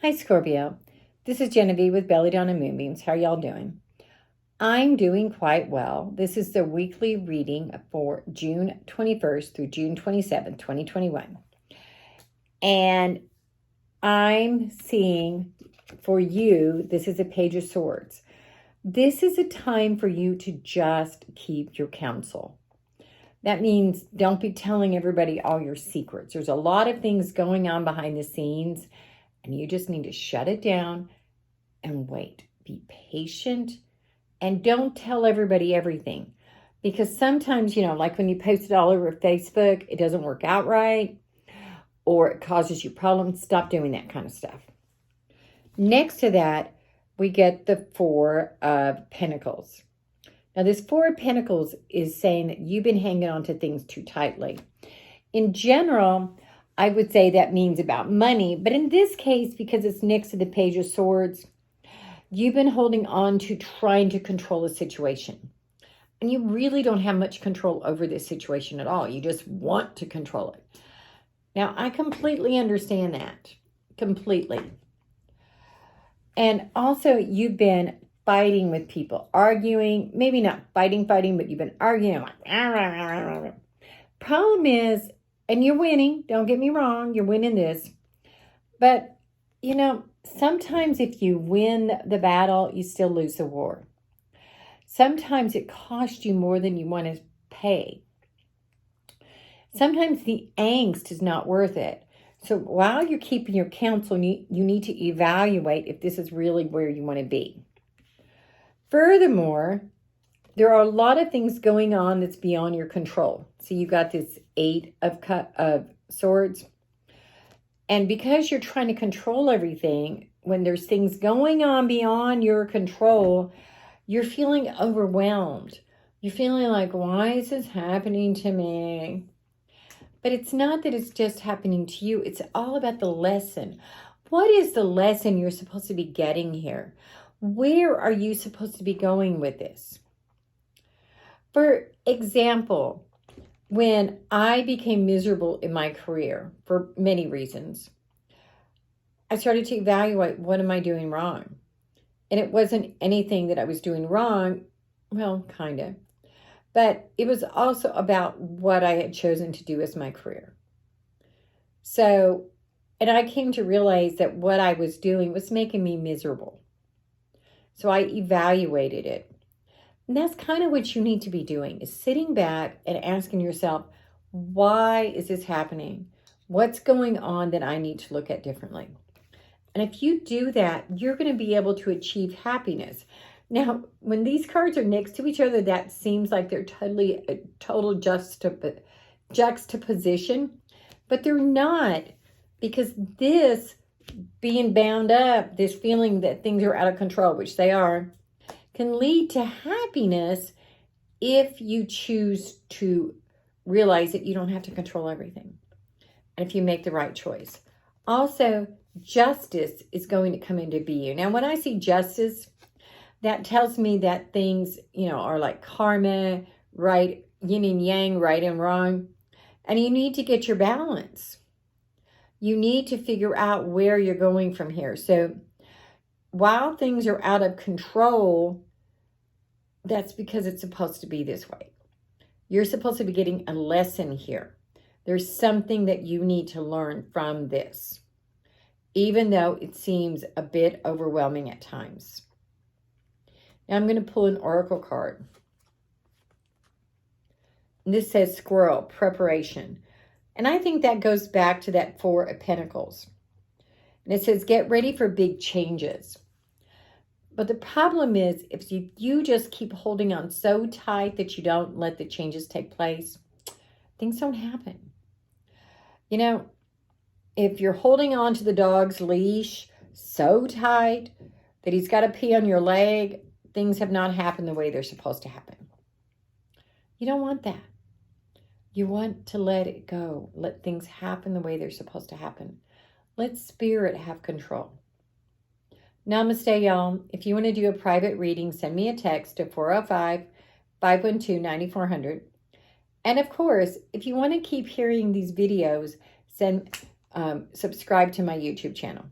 Hi, Scorpio. This is Genevieve with Belladonna and Moonbeams. How are y'all doing? I'm doing quite well. This is the weekly reading for June 21st through June 27th, 2021. And I'm seeing for you, this is a Page of Swords. This is a time for you to just keep your counsel. That means don't be telling everybody all your secrets. There's a lot of things going on behind the scenes, and you just need to shut it down and wait. Be patient and don't tell everybody everything. Because sometimes, like when you post it all over Facebook, it doesn't work out right or it causes you problems. Stop doing that kind of stuff. Next to that, we get the Four of Pentacles. Now, this Four of Pentacles is saying that you've been hanging on to things too tightly. In general, I would say that means about money. But in this case, because it's next to the Page of Swords, you've been holding on to trying to control a situation. And you really don't have much control over this situation at all. You just want to control it. Now, I completely understand that. Completely. And also, you've been fighting with people, arguing, maybe not fighting, but you've been arguing. Like, problem is, and you're winning, don't get me wrong, you're winning this. But, sometimes if you win the battle, you still lose the war. Sometimes it costs you more than you want to pay. Sometimes the angst is not worth it. So while you're keeping your counsel, you need to evaluate if this is really where you want to be. Furthermore, there are a lot of things going on that's beyond your control. So you got this Eight of Swords. And because you're trying to control everything, when there's things going on beyond your control, you're feeling overwhelmed. You're feeling like, why is this happening to me? But it's not that it's just happening to you. It's all about the lesson. What is the lesson you're supposed to be getting here? Where are you supposed to be going with this? For example, when I became miserable in my career for many reasons, I started to evaluate, what am I doing wrong? And it wasn't anything that I was doing wrong. Well, kind of. But it was also about what I had chosen to do as my career. So, and I came to realize that what I was doing was making me miserable. So I evaluated it. And that's kind of what you need to be doing, is sitting back and asking yourself, why is this happening? What's going on that I need to look at differently? And if you do that, you're going to be able to achieve happiness. Now, when these cards are next to each other, that seems like they're totally a total juxtaposition, but they're not, because this being bound up, this feeling that things are out of control, which they are, can lead to happiness if you choose to realize that you don't have to control everything, and if you make the right choice. Also, justice is going to come into being. Now, when I see justice, that tells me that things, are like karma, right, yin and yang, right and wrong. And you need to get your balance. You need to figure out where you're going from here. So while things are out of control, that's because it's supposed to be this way. You're supposed to be getting a lesson here. There's something that you need to learn from this, even though it seems a bit overwhelming at times. Now I'm going to pull an oracle card. And this says squirrel, preparation. And I think that goes back to that Four of Pentacles. And it says, get ready for big changes. But the problem is, if you just keep holding on so tight that you don't let the changes take place, things don't happen. If you're holding on to the dog's leash so tight that he's got to pee on your leg, things have not happened the way they're supposed to happen. You don't want that. You want to let it go. Let things happen the way they're supposed to happen. Let spirit have control. Namaste, y'all. If you want to do a private reading, send me a text to 405-512-9400. And of course, if you want to keep hearing these videos, subscribe to my YouTube channel.